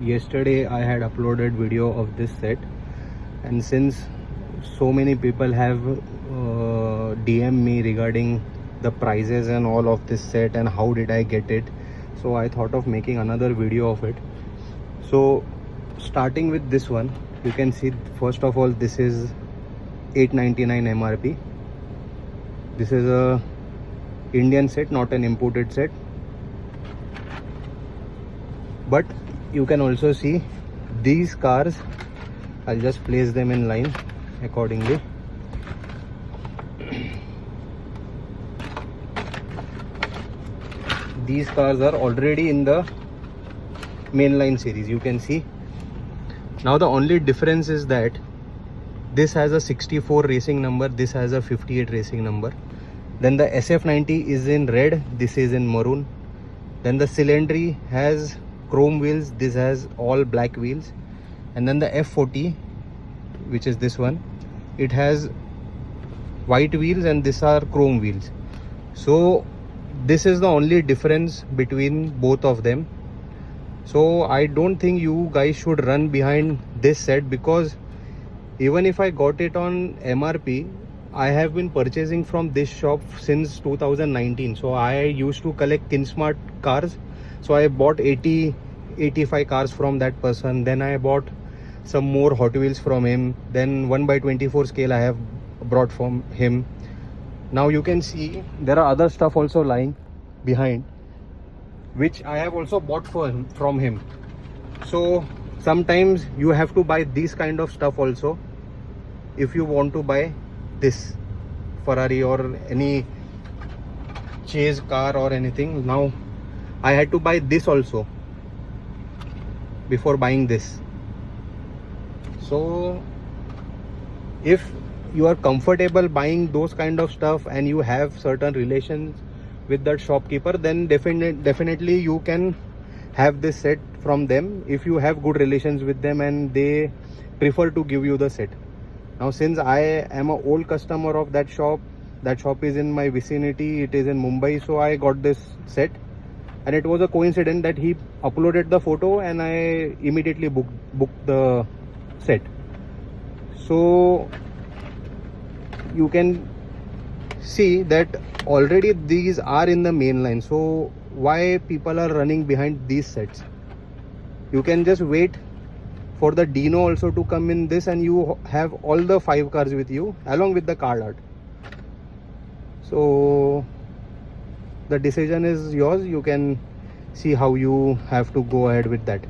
Yesterday I had uploaded video of this set, and since so many people have DM me regarding the prices and all of this set and how did I get it, so I thought of making another video of it. So starting with this one, you can see first of all this is 899 MRP. This is a Indian set, not an imported set. But you can also see these cars, I'll just place them in line accordingly. These cars are already in the mainline series, you can see. Now the only difference is that this has a 64 racing number, this has a 58 racing number. Then the SF90 is in red, this is in maroon. Then the Cylindri has chrome wheels, this has all black wheels. And then the F40, which is this one, it has white wheels and these are chrome wheels. So this is the only difference between both of them. So I don't think you guys should run behind this set, because even if I got it on MRP, I have been purchasing from this shop since 2019. So I used to collect Kinsmart cars. So I bought 85 cars from that person. Then I bought some more Hot Wheels from him. Then 1/24 scale I have brought from him. Now you can see there are other stuff also lying behind, which I have also bought from him. So sometimes you have to buy these kind of stuff also if you want to buy this Ferrari or any chase car or anything. Now I had to buy this also before buying this. So if you are comfortable buying those kind of stuff and you have certain relations with that shopkeeper, then definitely you can have this set from them if you have good relations with them and they prefer to give you the set. Now since I am an old customer of that shop is in my vicinity, it is in Mumbai, so I got this set. And it was a coincidence that he uploaded the photo and I immediately booked the set. So you can see that already these are in the main line. So why people are running behind these sets? You can just wait for the Dino also to come in this and you have all the 5 cars with you along with the card art. So the decision is yours. You can see how you have to go ahead with that.